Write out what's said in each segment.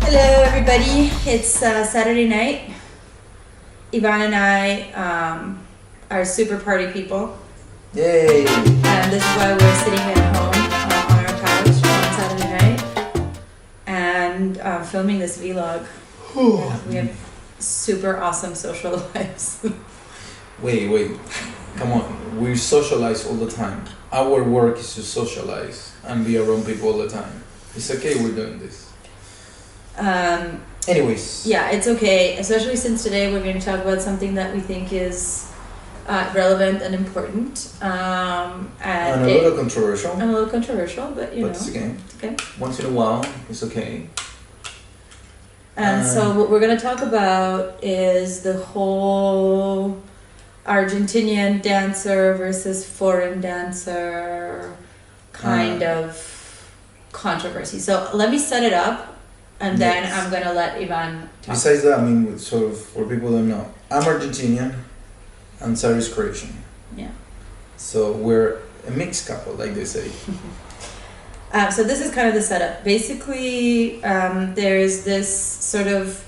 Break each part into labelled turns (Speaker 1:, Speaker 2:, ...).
Speaker 1: Hello, everybody. It's Saturday night. Ivan and I are super party people.
Speaker 2: Yay!
Speaker 1: And this is why we're sitting at home on our couch on Saturday night and filming this vlog. We have super awesome social lives.
Speaker 2: Wait. Come on. We socialize all the time. Our work is to socialize and be around people all the time. It's okay we're doing this. Anyways.
Speaker 1: Yeah, it's okay, especially since today we're going to talk about something that we think is relevant and important. And
Speaker 2: a little controversial.
Speaker 1: And a little controversial, but you know.
Speaker 2: It's okay.
Speaker 1: It's okay.
Speaker 2: Once in a while, it's okay.
Speaker 1: And so what we're going to talk about is the whole Argentinian dancer versus foreign dancer kind of controversy. So let me set it up. And then
Speaker 2: Yes.
Speaker 1: I'm going to let Ivan talk.
Speaker 2: Besides that, I mean, sort of, for people who don't know, I'm Argentinian and Sara is Croatian.
Speaker 1: Yeah.
Speaker 2: So we're a mixed couple, like they say.
Speaker 1: So this is kind of the setup. Basically, there's this sort of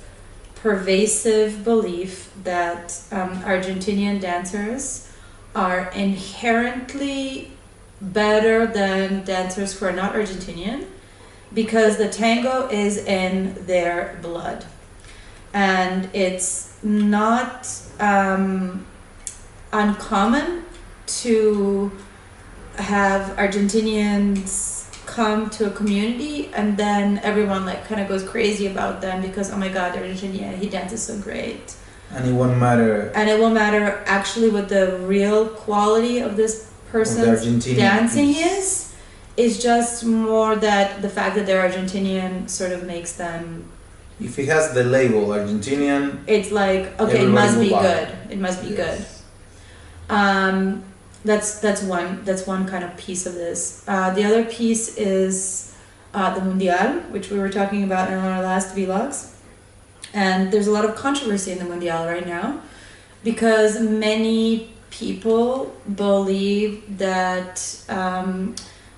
Speaker 1: pervasive belief that Argentinian dancers are inherently better than dancers who are not Argentinian, because the tango is in their blood. And it's not uncommon to have Argentinians come to a community and then everyone like kind of goes crazy about them because, oh my God, they're Argentinian, he dances so great.
Speaker 2: And it won't matter.
Speaker 1: And it won't matter actually what the real quality of this person's dancing is just more that the fact that they're Argentinian sort of makes them.
Speaker 2: If he has the label Argentinian,
Speaker 1: it's like, okay, it must be good. It must be good. That's one kind of piece of this. The other piece is the Mundial, which we were talking about in our last vlogs. And there's a lot of controversy in the Mundial right now because many people believe that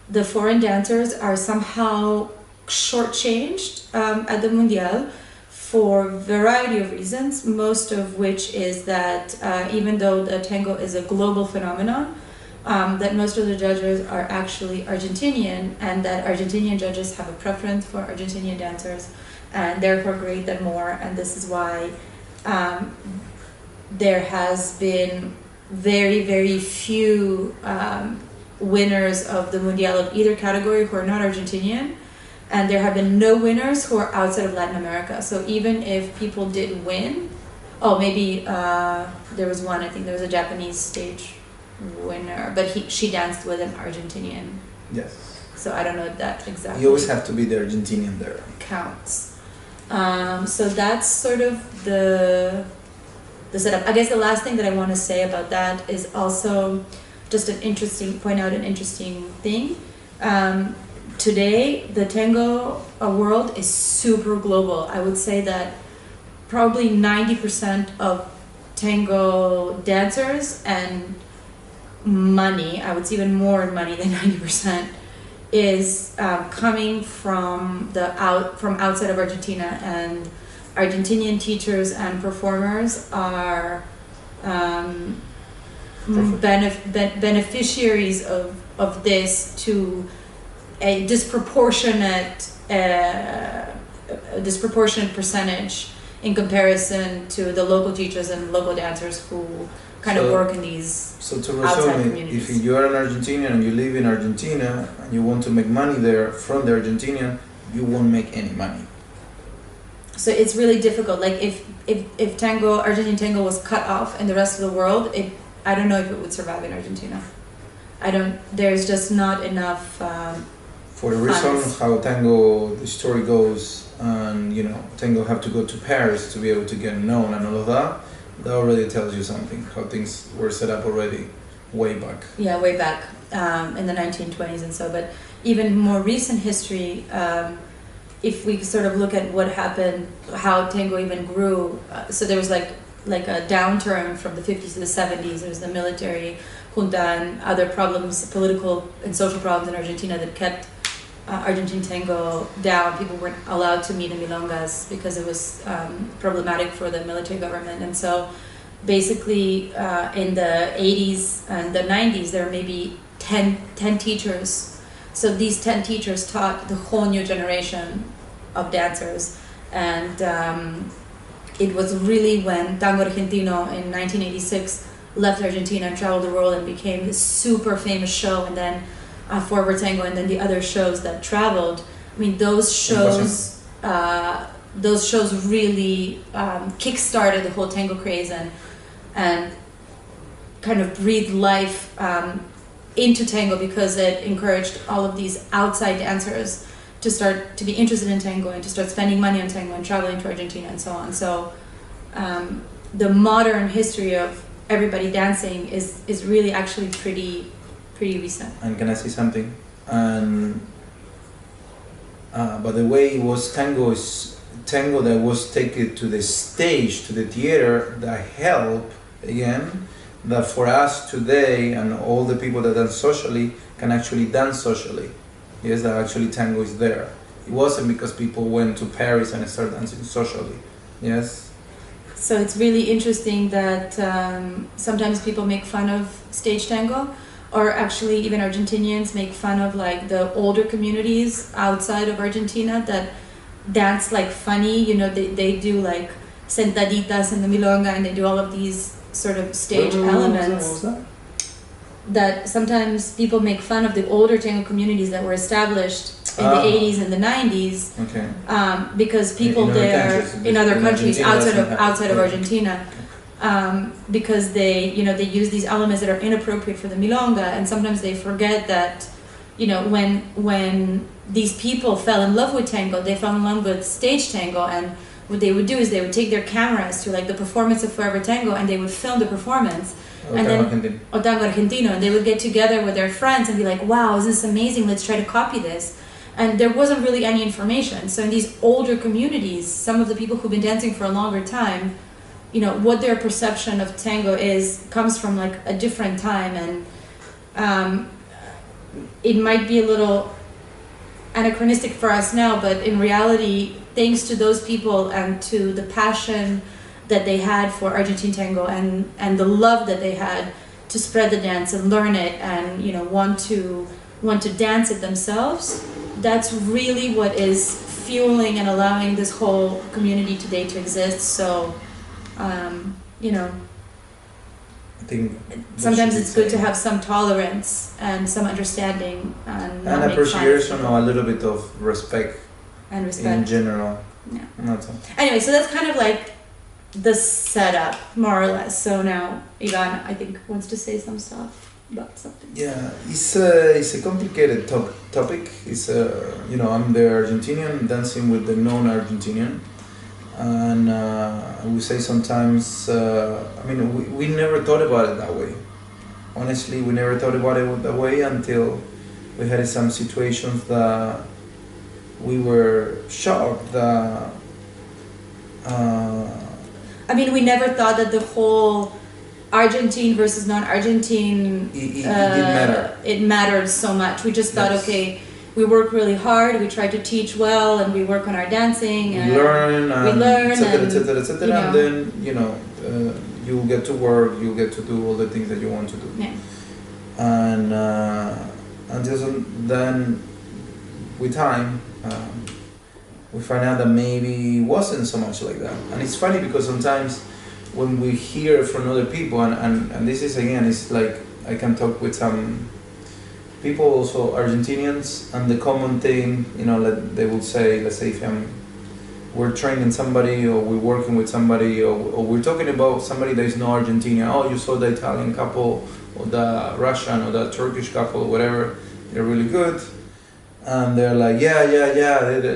Speaker 1: the foreign dancers are somehow shortchanged at the Mundial for a variety of reasons, most of which is that even though the tango is a global phenomenon, that most of the judges are actually Argentinian, and that Argentinian judges have a preference for Argentinian dancers and therefore grade them more. And this is why there has been very, very few winners of the Mundial of either category who are not Argentinian, and there have been no winners who are outside of Latin America. So even if people did win, maybe there was one, I think there was a Japanese stage winner, but she danced with an Argentinian.
Speaker 2: yes.
Speaker 1: So I don't know if that exactly
Speaker 2: You always have to be the Argentinian there.
Speaker 1: counts. So that's sort of the setup. I guess the last thing that I want to say about that is also just an interesting thing. Today, the tango world is super global. I would say that probably 90% of tango dancers and money, I would say even more money than 90%, is coming from outside of Argentina, and Argentinian teachers and performers are beneficiaries of this to a disproportionate percentage in comparison to the local teachers and local dancers who kind of work in these
Speaker 2: So to
Speaker 1: outside
Speaker 2: resume it,
Speaker 1: communities.
Speaker 2: if you are an Argentinian and you live in Argentina and you want to make money there from the Argentinian, you won't make any money.
Speaker 1: So it's really difficult. Like if tango, Argentine tango was cut off in the rest of the world, I don't know if it would survive in Argentina. There's just not enough
Speaker 2: For the reason
Speaker 1: funds.
Speaker 2: how tango, the story goes, and tango have to go to Paris to be able to get known and all of that, that already tells you something, how things were set up already way back.
Speaker 1: Yeah, way back in the 1920s and so. But even more recent history, if we sort of look at what happened, how tango even grew, so there was like a downturn from the 50s to the 70s. There was the military junta and other problems, political and social problems in Argentina that kept Argentine tango down. People weren't allowed to meet in milongas because it was problematic for the military government. And so basically in the 80s and the 90s, there were maybe 10 teachers. So these 10 teachers taught the whole new generation of dancers. And it was really when Tango Argentino in 1986 left Argentina and traveled the world and became this super famous show, and then Forward Tango, and then the other shows that traveled. I mean, those shows really kick-started the whole tango craze and kind of breathed life into tango, because it encouraged all of these outside dancers to start to be interested in tango and to start spending money on tango and traveling to Argentina and so on. So the modern history of everybody dancing is really actually pretty recent.
Speaker 2: And can I say something? And but the way it was tango that was taken to the stage, to the theater, that helped again that for us today and all the people that dance socially can actually dance socially. Yes, that actually tango is there. It wasn't because people went to Paris and started dancing socially. Yes.
Speaker 1: So it's really interesting that sometimes people make fun of stage tango, or actually even Argentinians make fun of like the older communities outside of Argentina that dance like funny. You know, they do like sentaditas in the milonga, and they do all of these sort of stage elements. That sometimes people make fun of the older tango communities that were established in the 80s and the 90s,
Speaker 2: okay.
Speaker 1: Because people in other countries outside of Argentina, because they use these elements that are inappropriate for the milonga, and sometimes they forget that, you know, when these people fell in love with tango, they fell in love with stage tango, and what they would do is they would take their cameras to like the performance of Forever Tango, and they would film the performance. Tango Argentino, and they would get together with their friends and be like, wow, isn't this amazing, let's try to copy this. And there wasn't really any information. So in these older communities, some of the people who've been dancing for a longer time, you know, what their perception of tango comes from like a different time, and it might be a little anachronistic for us now, but in reality, thanks to those people and to the passion that they had for Argentine tango and the love that they had to spread the dance and learn it and, you know, want to dance it themselves, that's really what is fueling and allowing this whole community today to exist. So, you know,
Speaker 2: I think
Speaker 1: sometimes it's good to have some tolerance and some understanding and
Speaker 2: appreciation or a little bit of respect in general.
Speaker 1: Yeah.
Speaker 2: That's all.
Speaker 1: Anyway, so that's kind of like the setup, more or less. So now Ivan, I think, wants to say some stuff about something.
Speaker 2: Yeah, it's a complicated topic. It's you know, I'm the Argentinian dancing with the non-Argentinian, and I would say sometimes I mean we never thought about it that way. Honestly, we never thought about it that way until we had some situations that we were shocked that.
Speaker 1: I mean, we never thought that the whole Argentine versus non-Argentine
Speaker 2: it didn't matter.
Speaker 1: It mattered so much. We just thought, okay, we work really hard, we try to teach well, and we work on our dancing, and
Speaker 2: we learn,
Speaker 1: etc.,
Speaker 2: and then, you know, you get to work, you get to do all the things that you want to do.
Speaker 1: Yeah.
Speaker 2: And then with time, we find out that maybe it wasn't so much like that. And it's funny because sometimes when we hear from other people, and this is again, it's like I can talk with some people, also Argentinians, and the common thing, you know, like they will say, let's say if we're training somebody or we're working with somebody or we're talking about somebody that is not Argentinian, oh, you saw the Italian couple or the Russian or the Turkish couple or whatever, they're really good. And they're like, yeah,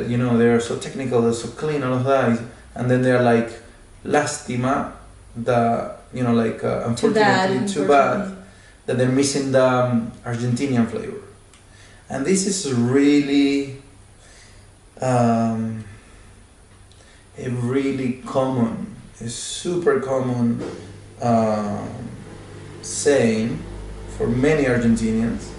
Speaker 2: you know, they're so technical, they're so clean, all of that. And then they're like, lástima, you know, like, unfortunately, too bad that they're missing the Argentinian flavor. And this is really a super common saying for many Argentinians.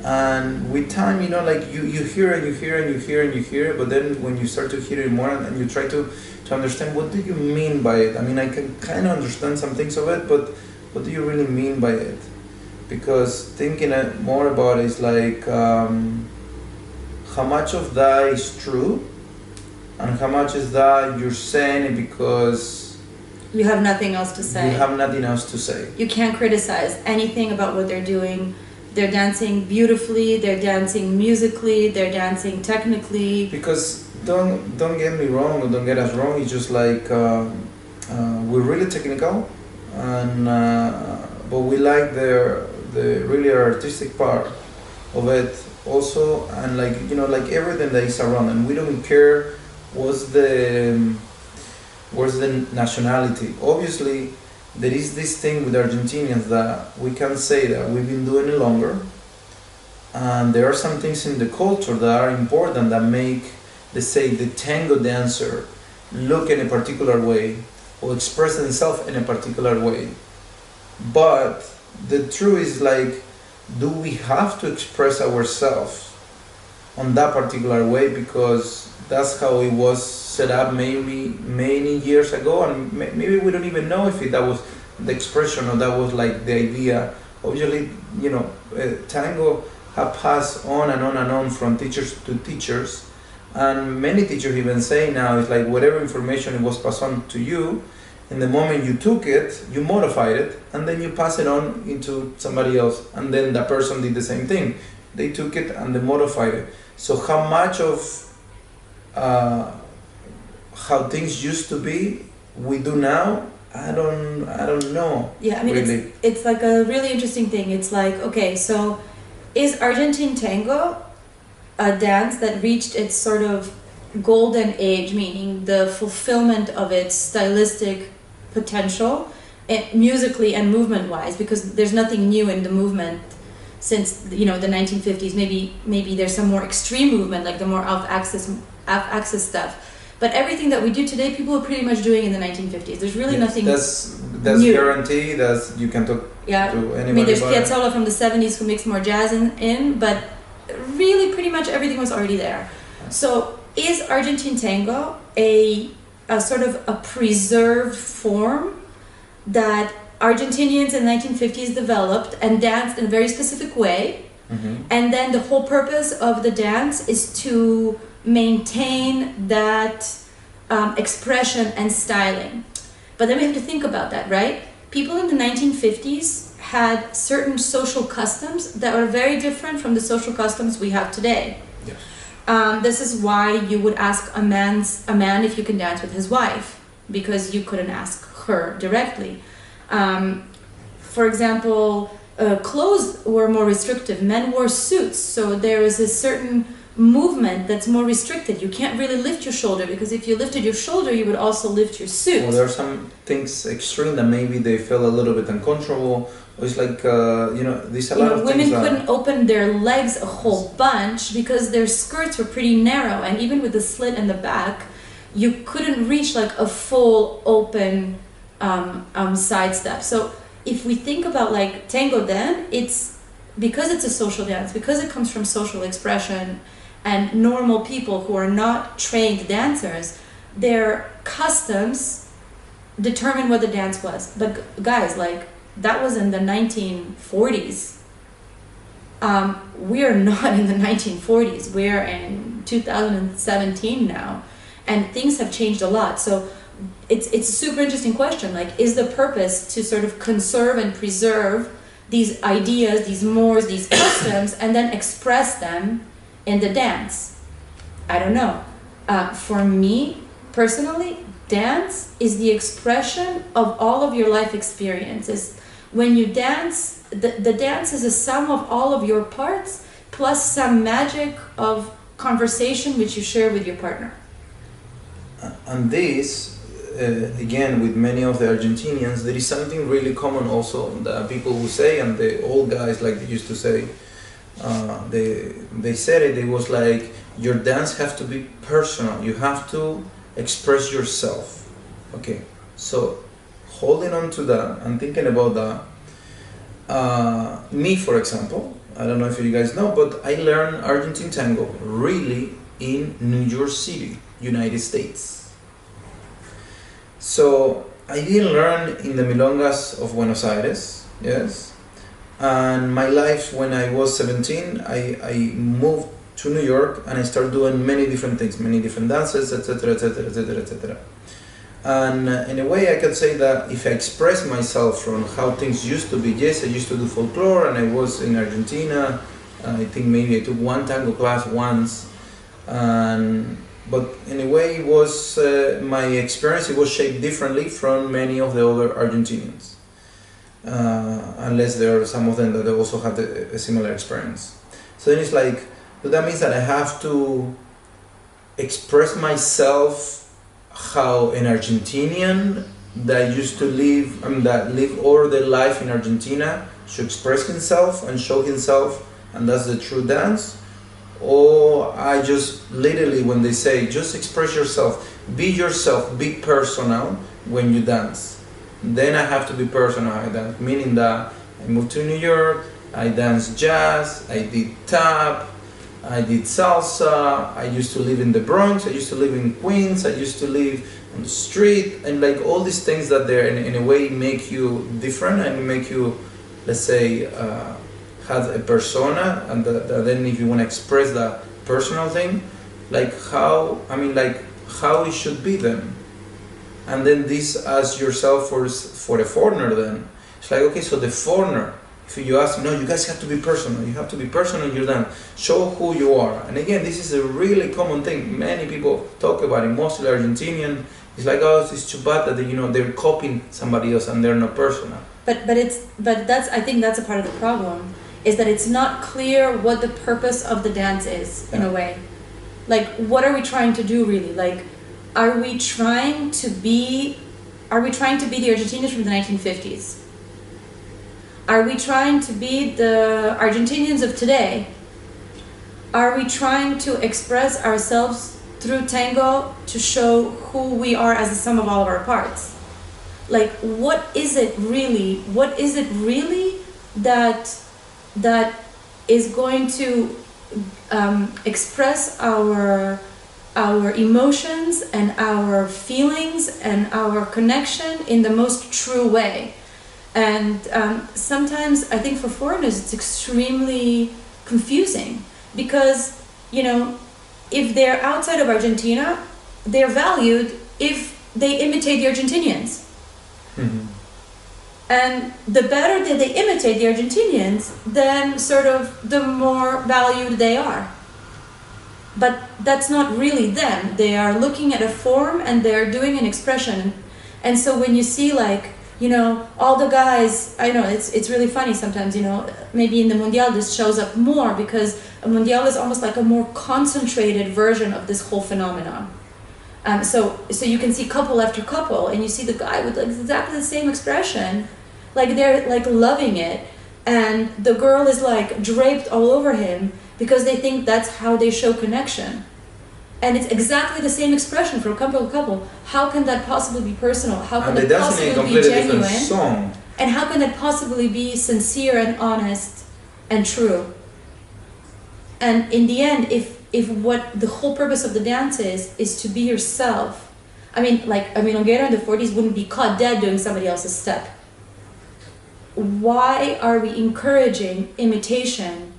Speaker 2: And with time, you know, like you hear it, you hear it, you hear it, you hear it, but then when you start to hear it more and you try to understand what do you mean by it. I mean, I can kind of understand some things of it, but what do you really mean by it? Because thinking more about it is like how much of that is true and how much is that you're saying it because
Speaker 1: you have nothing else to say.
Speaker 2: You have nothing else to say.
Speaker 1: You can't criticize anything about what they're doing. They're dancing beautifully, they're dancing musically, they're dancing technically.
Speaker 2: Because don't get me wrong, or don't get us wrong, it's just like we're really technical, and but we like the really artistic part of it also, and like, you know, like everything that is around, and we don't care what's the nationality. Obviously, there is this thing with Argentinians that we can say that we've been doing it longer, and there are some things in the culture that are important that make, let's say, the tango dancer look in a particular way or express themselves in a particular way. But the truth is, like, do we have to express ourselves on that particular way because that's how it was set up maybe many years ago, and maybe we don't even know if that was the expression or that was like the idea. Obviously, you know, tango have passed on and on and on from teachers to teachers, and many teachers even say now it's like whatever information it was passed on to you, in the moment you took it, you modified it, and then you pass it on into somebody else, and then that person did the same thing. They took it and they modified it. So how much of how things used to be we do now, I don't know.
Speaker 1: Yeah, I mean, really. It's like a really interesting thing. It's like, okay, so is Argentine tango a dance that reached its sort of golden age, meaning the fulfillment of its stylistic potential, musically and movement-wise, because there's nothing new in the movement since, you know, the 1950s. Maybe there's some more extreme movement, like the more off-axis stuff. But everything that we do today, people are pretty much doing in the 1950s. There's really nothing
Speaker 2: that's
Speaker 1: new.
Speaker 2: Guaranteed. That's, you can talk to anybody.
Speaker 1: I mean, there's Piazzolla from the 70s who mixed more jazz in, but really pretty much everything was already there. So is Argentine tango a sort of a preserved form that Argentinians in the 1950s developed and danced in a very specific way, and then the whole purpose of the dance is to maintain that expression and styling? But then we have to think about that, right? People in the 1950s had certain social customs that are very different from the social customs we have today. Yes. This is why you would ask a man if you can dance with his wife, because you couldn't ask her directly. For example, clothes were more restrictive. Men wore suits, so there is a certain movement that's more restricted. You can't really lift your shoulder, because if you lifted your shoulder, you would also lift your suit.
Speaker 2: Well, there are some things extreme that maybe they feel a little bit uncomfortable. It's like, there's a lot of
Speaker 1: women
Speaker 2: things
Speaker 1: couldn't open their legs a whole bunch because their skirts were pretty narrow, and even with the slit in the back, you couldn't reach like a full open side step. So if we think about like tango, then it's because it's a social dance, because it comes from social expression, and normal people who are not trained dancers, their customs determine what the dance was. But guys, like, that was in the 1940s. We are not in the 1940s. We're in 2017 now, and things have changed a lot. So it's a super interesting question. Like, is the purpose to sort of conserve and preserve these ideas, these mores, these customs, and then express them in the dance? I don't know. For me, personally, dance is the expression of all of your life experiences. When you dance, the dance is a sum of all of your parts, plus some magic of conversation which you share with your partner.
Speaker 2: And this, again, with many of the Argentinians, there is something really common also that people will say, and the old guys, like they used to say, they said it was like, your dance have to be personal, you have to express yourself. Okay, so holding on to that and thinking about that, Me, for example, I don't know if you guys know, but I learned Argentine tango really in New York City, United States. So I didn't learn in the milongas of Buenos Aires, yes. And my life, when I was 17, I moved to New York and I started doing many different things, many different dances, etc., etc., etc., etc. And in a way, I could say that if I express myself from how things used to be, yes, I used to do folklore, and I was in Argentina. I think maybe I took one tango class once, but in a way, it was my experience. It was shaped differently from many of the other Argentinians, unless there are some of them that also have a similar experience. So then it's like, so that means that I have to express myself how an Argentinian that used to live, that lived all their life in Argentina should express himself and show himself, and that's the true dance. Or I just literally, when they say just express yourself, be personal when you dance, then I have to be personal. I dance, meaning that I moved to New York, I danced jazz, I did tap, I did salsa, I used to live in the Bronx, I used to live in Queens, I used to live on the street, and like all these things that they in a way make you different and make you, let's say, have a persona, and then if you want to express that personal thing, like how it should be then. And then this as yourself for a foreigner then. It's like, okay, so the foreigner, if you ask, no, you guys have to be personal. You have to be personal in your dance. Show who you are. And again, this is a really common thing. Many people talk about it, mostly Argentinian. It's like, oh, it's too bad that they're copying somebody else and they're not personal.
Speaker 1: But that's, I think that's a part of the problem, is that it's not clear what the purpose of the dance is in a way. Like, what are we trying to do really? Like, are we trying to be the Argentinians from the 1950s? Are we trying to be the Argentinians of today? Are we trying to express ourselves through tango to show who we are as the sum of all of our parts? Like, what is it really that is going to express our emotions and our feelings and our connection in the most true way? And sometimes I think for foreigners it's extremely confusing, because if they're outside of Argentina, they're valued if they imitate the Argentinians.
Speaker 2: Mm-hmm.
Speaker 1: And the better that they imitate the Argentinians, then sort of the more valued they are. But that's not really them. They are looking at a form and they're doing an expression. And so when you see all the guys, I know it's really funny sometimes, maybe in the Mundial this shows up more, because a Mundial is almost like a more concentrated version of this whole phenomenon. So you can see couple after couple, and you see the guy with exactly the same expression, like they're like loving it, and the girl is like draped all over him because they think that's how they show connection. And it's exactly the same expression for a couple. How can that possibly be personal? How can that possibly be genuine? And how can that possibly be sincere and honest and true? And in the end, if what the whole purpose of the dance is to be yourself, a milonguero in the 40s wouldn't be caught dead doing somebody else's step. Why are we encouraging imitation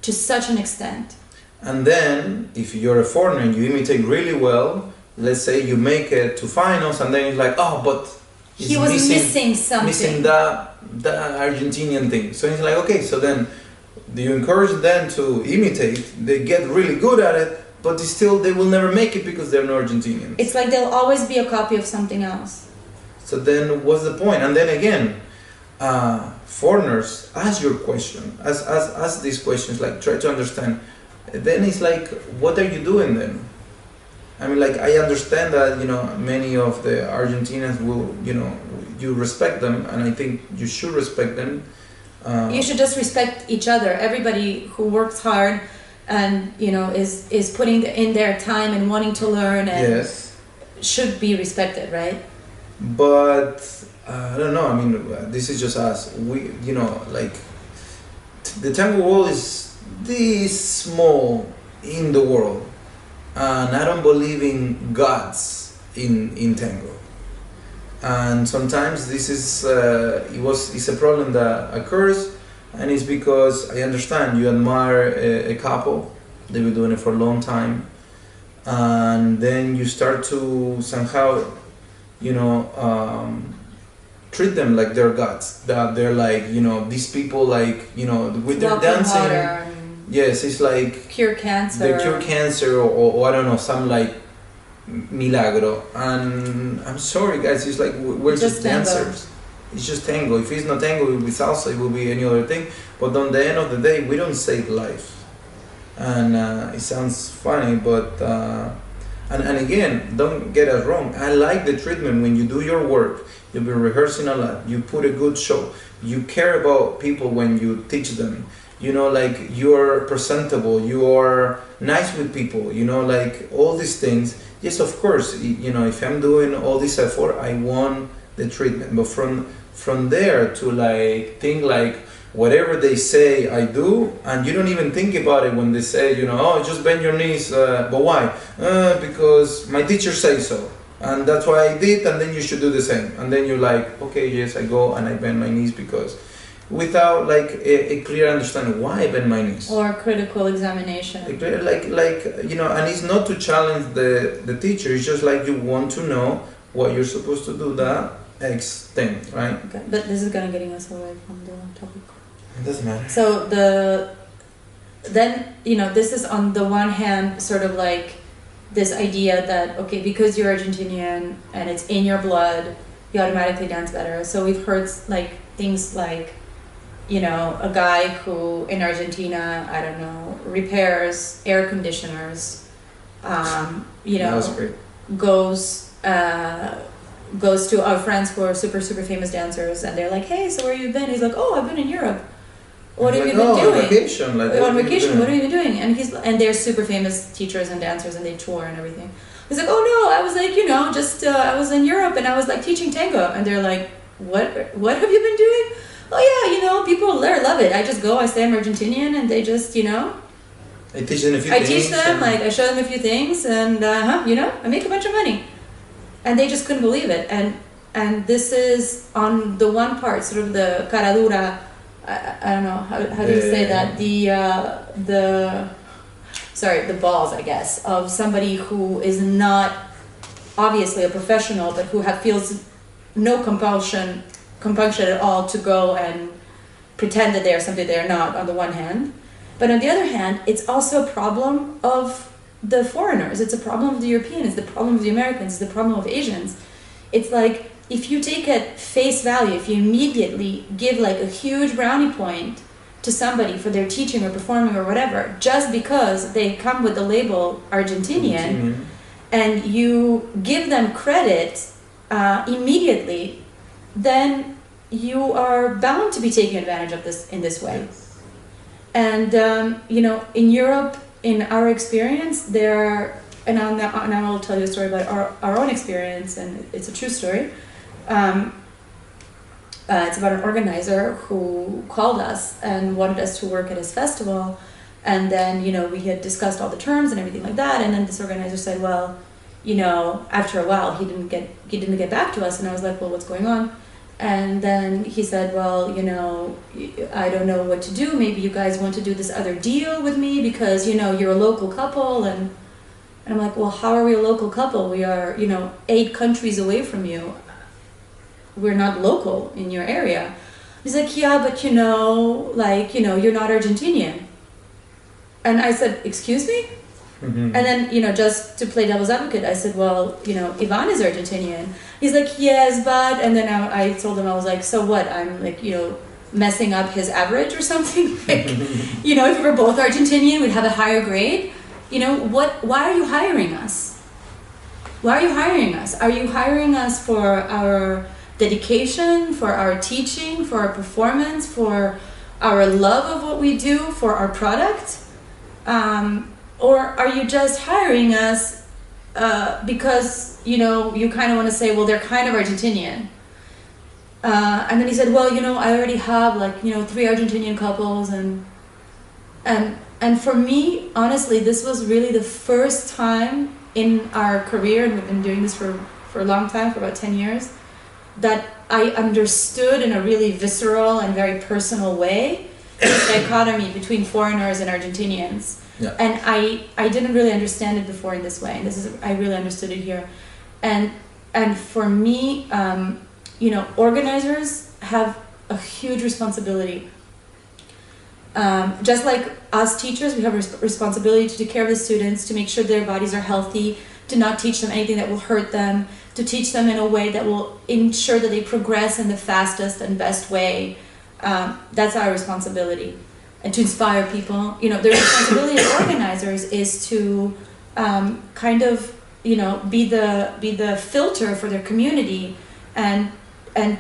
Speaker 1: to such an extent?
Speaker 2: And then, if you're a foreigner and you imitate really well, let's say you make it to finals, and then it's like, oh, but
Speaker 1: he was missing something.
Speaker 2: Missing that Argentinian thing. So it's like, okay, so then do you encourage them to imitate? They get really good at it, but they will never make it because they're not Argentinians.
Speaker 1: It's like they'll always be a copy of something else.
Speaker 2: So then what's the point? And then again, foreigners, ask your question. Ask these questions, like try to understand. Then it's like, what are you doing then? I understand that, many of the Argentinians will, you respect them, and I think you should respect them.
Speaker 1: You should just respect each other. Everybody who works hard and, is putting in their time and wanting to learn and
Speaker 2: yes,
Speaker 1: should be respected, right?
Speaker 2: But I don't know. I mean, this is just us. We, like the tango world is this small in the world, and I don't believe in gods in tango. And sometimes this is it's a problem that occurs, and it's because I understand you admire a couple. They've been doing it for a long time, and then you start to somehow, treat them like they're gods. That they're like, these people, like, with their dancing. Yes, it's like
Speaker 1: cure cancer.
Speaker 2: They cure cancer, or I don't know, some like milagro. And I'm sorry, guys, it's like we're just dancers. It's just tango. If it's not tango, it will be salsa. It will be any other thing. But on the end of the day, we don't save life. And it sounds funny, but and again, don't get us wrong. I like the treatment when you do your work. You've been rehearsing a lot. You put a good show. You care about people when you teach them. Like you're presentable. You are nice with people. Like all these things. Yes, of course. If I'm doing all this effort, I want the treatment. But from there to like think like whatever they say I do, and you don't even think about it when they say, oh, just bend your knees. But why? Because my teacher says so. And that's why I did, and then you should do the same. And then you're like, okay, yes, I go and I bend my knees because without like a clear understanding why I bend my knees.
Speaker 1: Or critical examination.
Speaker 2: Like and it's not to challenge the teacher, it's just like you want to know what you're supposed to do, that X thing, right?
Speaker 1: Okay, but this is kind of getting us away from the topic.
Speaker 2: It doesn't matter.
Speaker 1: So this is on the one hand sort of like this idea that, okay, because you're Argentinian and it's in your blood, you automatically dance better. So we've heard like things like, a guy who in Argentina, I don't know, repairs air conditioners,
Speaker 2: That was great.
Speaker 1: goes to our friends who are super, super famous dancers, and they're like, hey, so where have you been? He's like, oh, I've been in Europe. What have you been doing?
Speaker 2: On vacation.
Speaker 1: On vacation, what have you been doing? And they're super famous teachers and dancers, and they tour and everything. He's like, oh no, I was like, I was in Europe and I was like teaching tango. And they're like, what have you been doing? Oh yeah, people there love it. I just go, I say I'm Argentinian, and they just,
Speaker 2: I teach them a few things.
Speaker 1: I teach them, like I show them a few things, and I make a bunch of money. And they just couldn't believe it. And this is on the one part, sort of the cara dura. I don't know how do you say that, the balls, I guess, of somebody who is not obviously a professional, but who feels no compunction at all to go and pretend that they are something they are not, on the one hand. But on the other hand, it's also a problem of the foreigners. It's a problem of the Europeans. It's the problem of the Americans. It's the problem of Asians. It's like, if you take at face value, if you immediately give like a huge brownie point to somebody for their teaching or performing or whatever, just because they come with the label Argentinian, and you give them credit immediately, then you are bound to be taking advantage of this in this way.
Speaker 2: Yes.
Speaker 1: And in Europe, in our experience, and I will tell you a story about our own experience, and it's a true story. It's about an organizer who called us and wanted us to work at his festival, and then we had discussed all the terms and everything like that, and then this organizer said, well, after a while he didn't get back to us, and I was like, well, what's going on? And then he said, well, I don't know what to do. Maybe you guys want to do this other deal with me because you're a local couple, and I'm like, well, how are we a local couple? We are 8 countries away from you. We're not local in your area. He's like, yeah, but you're not Argentinian. And I said, excuse me? Mm-hmm. And then, just to play devil's advocate, I said, well, Ivan is Argentinian. He's like, yes, but, and then I told him, I was like, so what? I'm like, messing up his average or something? Like, if we were both Argentinian, we'd have a higher grade. Why are you hiring us? Why are you hiring us? Are you hiring us for our dedication, for our teaching, for our performance, for our love of what we do, for our product? Or are you just hiring us because, you kind of want to say, well, they're kind of Argentinian? And then he said, well, I already have 3 Argentinian couples, and for me, honestly, this was really the first time in our career, and we've been doing this for a long time, for about 10 years, that I understood in a really visceral and very personal way the dichotomy between foreigners and Argentinians.
Speaker 2: Yeah.
Speaker 1: And I didn't really understand it before in this way, and I really understood it here. And for me, organizers have a huge responsibility. Just like us teachers, we have a responsibility to take care of the students, to make sure their bodies are healthy, to not teach them anything that will hurt them, to teach them in a way that will ensure that they progress in the fastest and best way. That's our responsibility. And to inspire people. The responsibility of organizers is to be the filter for their community, and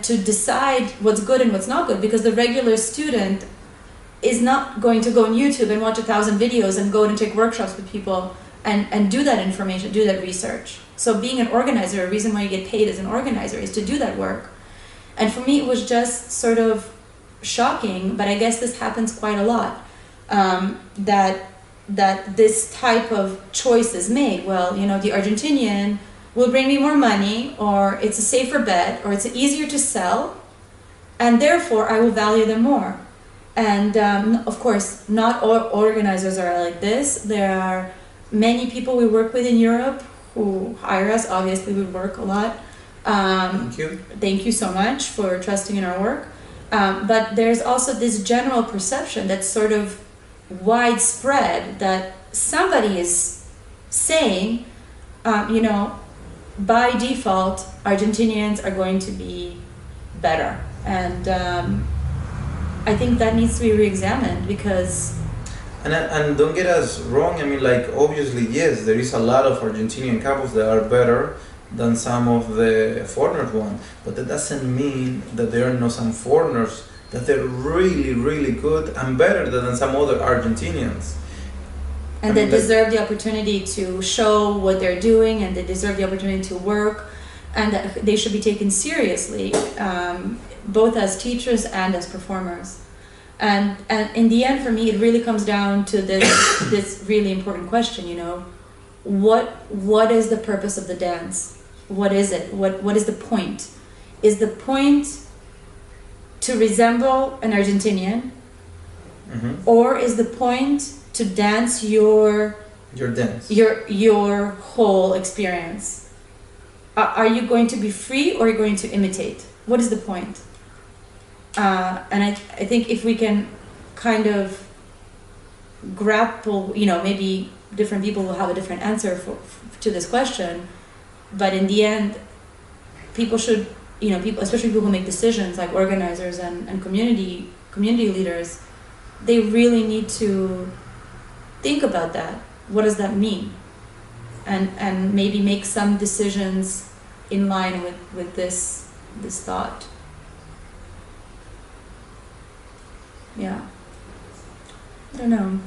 Speaker 1: to decide what's good and what's not good, because the regular student is not going to go on YouTube and watch 1,000 videos and go and take workshops with people and do that information, do that research. So being an organizer, a reason why you get paid as an organizer is to do that work. And for me, it was just sort of shocking, but I guess this happens quite a lot, that this type of choice is made. Well, the Argentinian will bring me more money, or it's a safer bet, or it's easier to sell, and therefore I will value them more. And of course, not all organizers are like this. There are many people we work with in Europe who hire us. Obviously, we work a lot.
Speaker 2: Thank you.
Speaker 1: Thank you so much for trusting in our work. But there's also this general perception that's sort of widespread that somebody is saying, by default, Argentinians are going to be better. And I think that needs to be re-examined, because...
Speaker 2: And don't get us wrong, obviously, yes, there is a lot of Argentinian couples that are better than some of the foreigners one, but that doesn't mean that there are not some foreigners that they're really, really good and better than some other Argentinians.
Speaker 1: And they deserve the opportunity to show what they're doing, and they deserve the opportunity to work, and that they should be taken seriously, both as teachers and as performers. And in the end, for me, it really comes down to this really important question, what is the purpose of the dance? What is it? What is the point? Is the point to resemble an Argentinian?
Speaker 2: Mm-hmm.
Speaker 1: Or is the point to dance your
Speaker 2: dance,
Speaker 1: your whole experience? Are you going to be free, or are you going to imitate? What is the point? And I think if we can kind of grapple, maybe different people will have a different answer to this question, but in the end, people should, people, especially people who make decisions like organizers and community leaders, they really need to think about that. What does that mean? And maybe make some decisions in line with this thought. Yeah. I don't know.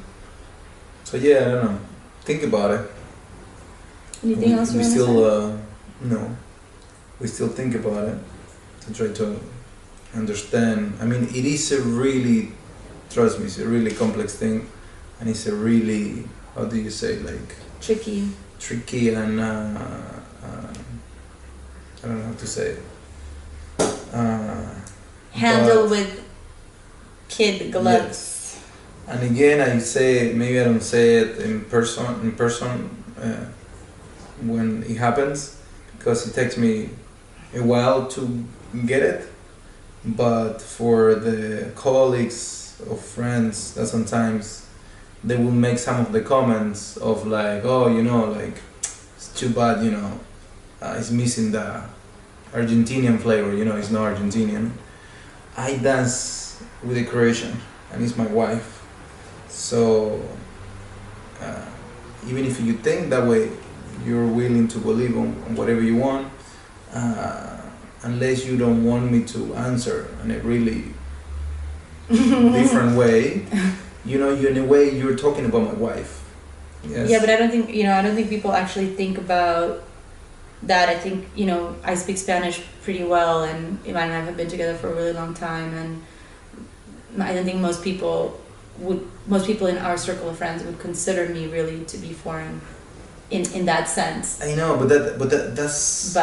Speaker 2: So I don't know. Think about it.
Speaker 1: Anything else you want to say?
Speaker 2: No. We still think about it to try to understand. It is trust me, it's a really complex thing, and it's a really, how do you say, tricky and I don't know how to say it.
Speaker 1: Handle with kid gloves.
Speaker 2: Yes. And again, I say, maybe I don't say it in person when it happens, because it takes me a while to get it. But for the colleagues or friends, that sometimes they will make some of the comments of it's too bad, it's missing the Argentinian flavor, it's not Argentinian. I dance with a Croatian, and it's my wife. So even if you think that way, you're willing to believe on whatever you want, unless you don't want me to answer in a really different way. In a way, you're talking about my wife. Yes.
Speaker 1: Yeah, but I don't think people actually think about that I think, you know, I speak Spanish pretty well, and Ivan and I have been together for a really long time, and I don't think most people in our circle of friends would consider me really to be foreign in that sense.
Speaker 2: I know, that's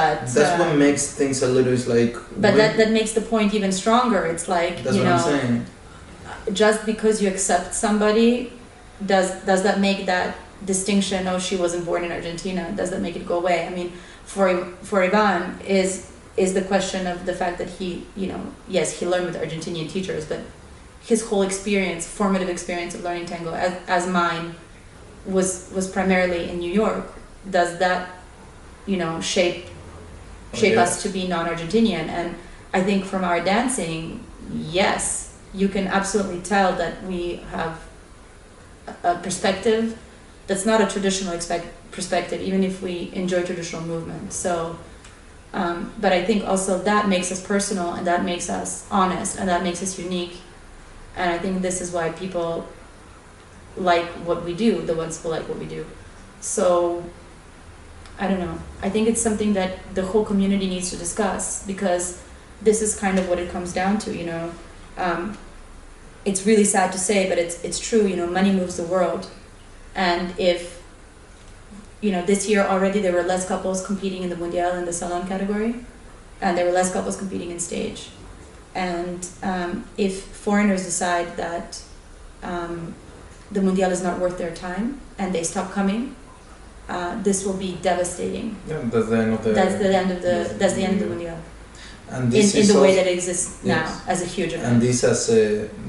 Speaker 2: what makes things a little, it's like.
Speaker 1: But that makes the point even stronger. It's like,
Speaker 2: that's what I'm saying.
Speaker 1: Just because you accept somebody, does that make that distinction? Oh, she wasn't born in Argentina. Does that make it go away? I mean, for Ivan is the question of the fact that he, you know, yes, he learned with Argentinian teachers, but his whole experience, formative experience of learning tango, as mine, was primarily in New York. Does that, you know, shape us to be non-Argentinian? And I think from our dancing, yes, you can absolutely tell that we have a perspective that's not a traditional perspective, even if we enjoy traditional movement. So, but I think also that makes us personal, and that makes us honest, and that makes us unique. And I think this is why people like what we do, the ones who like what we do. So, I don't know. I think it's something that the whole community needs to discuss, because this is kind of what it comes down to, you know. It's really sad to say, but it's true, you know, money moves the world. And if, you know, this year already there were less couples competing in the Mundial in the salon category, and there were less couples competing in stage. And if foreigners decide that the Mundial is not worth their time and they stop coming, this will be devastating.
Speaker 2: Yeah, that's the end of the.
Speaker 1: That's the end of the Mundial.
Speaker 2: And this
Speaker 1: in
Speaker 2: is
Speaker 1: the way
Speaker 2: also,
Speaker 1: that it exists now, as a huge event.
Speaker 2: And this, as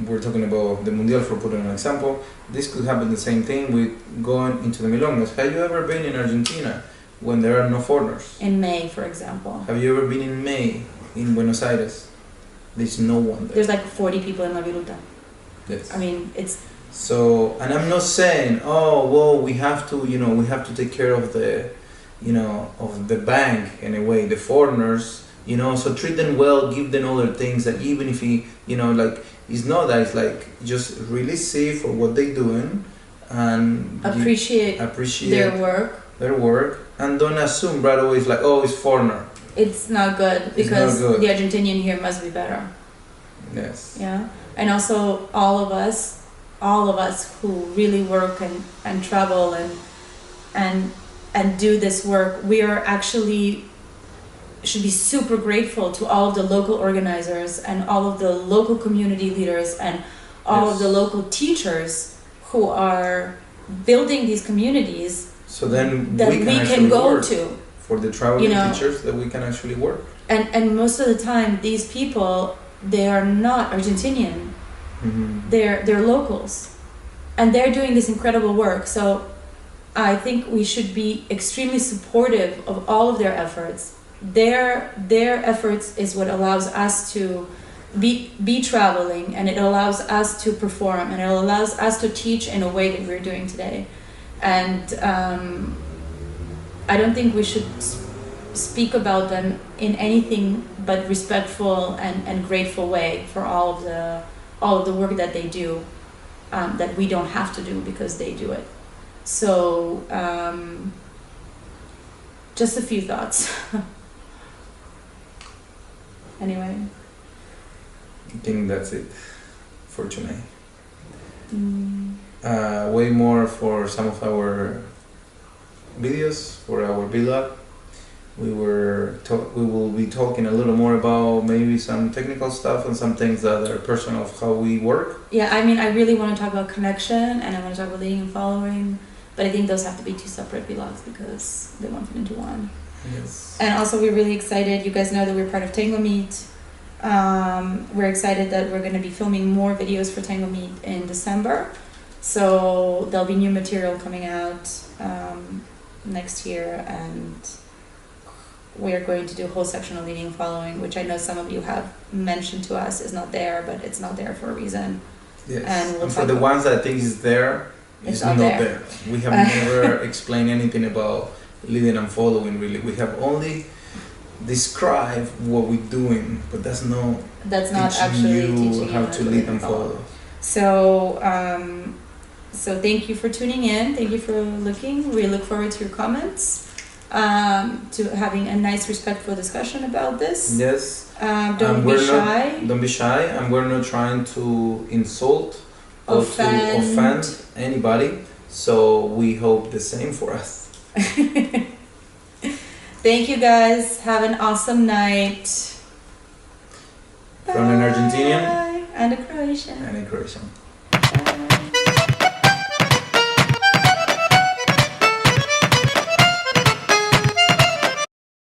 Speaker 2: we're talking about the Mundial, for putting an example, this could happen the same thing with going into the Milongas. Have you ever been in Argentina when there are no foreigners?
Speaker 1: In May, for example.
Speaker 2: Have you ever been in May in Buenos Aires? There's no one there.
Speaker 1: There's like 40 people in La Viruta.
Speaker 2: Yes.
Speaker 1: I mean, it's...
Speaker 2: So, and I'm not saying, oh, well, we have to take care of the, you know, of the bank in a way, the foreigners, you know, so treat them well, give them other things that even if he, you know, like, it's not that, it's like, just really see for what they're doing and
Speaker 1: appreciate their work,
Speaker 2: and don't assume right away it's like, oh, it's foreigner.
Speaker 1: It's not good, because the Argentinian here must be better.
Speaker 2: Yes.
Speaker 1: Yeah. And also all of us who really work and travel and do this work, we are actually should be super grateful to all of the local organizers and all of the local community leaders and all of the local teachers who are building these communities,
Speaker 2: so then
Speaker 1: that we can go to.
Speaker 2: For the traveling teachers that we can actually work.
Speaker 1: And most of the time, these people, they are not Argentinian. Mm-hmm. They're locals. And they're doing this incredible work. So I think we should be extremely supportive of all of their efforts. Their efforts is what allows us to be traveling, and it allows us to perform, and it allows us to teach in a way that we're doing today. And I don't think we should speak about them in anything but respectful and grateful way for all of the work that they do, that we don't have to do because they do it. So just a few thoughts. Anyway,
Speaker 2: I think that's it for tonight. Way more for some of our videos, for our vlog. We will be talking a little more about maybe some technical stuff and some things that are personal of how we work.
Speaker 1: Yeah, I mean, I really want to talk about connection, and I want to talk about leading and following, but I think those have to be two separate vlogs because they won't fit into one.
Speaker 2: Yes.
Speaker 1: And also, we're really excited. You guys know that we're part of Tango Meet. We're excited that we're going to be filming more videos for Tango Meet in December. So there'll be new material coming out next year, and we're going to do a whole section on leading and following, which I know some of you have mentioned to us is not there, but it's not there for a reason.
Speaker 2: Yes.
Speaker 1: And,
Speaker 2: and for the ones that think is there, it's not there. We have never explained anything about leading and following, really. We have only described what we're doing, but that's not actually teaching you how to lead and follow.
Speaker 1: So, so thank you for tuning in. Thank you for looking. We look forward to your comments. to having a nice, respectful discussion about this.
Speaker 2: Yes.
Speaker 1: Don't be shy.
Speaker 2: Don't be shy, and we're not trying to insult or to offend anybody. So we hope the same for us.
Speaker 1: Thank you guys. Have an awesome night.
Speaker 2: From an Argentinian
Speaker 1: and a Croatian.
Speaker 2: and a Croatian.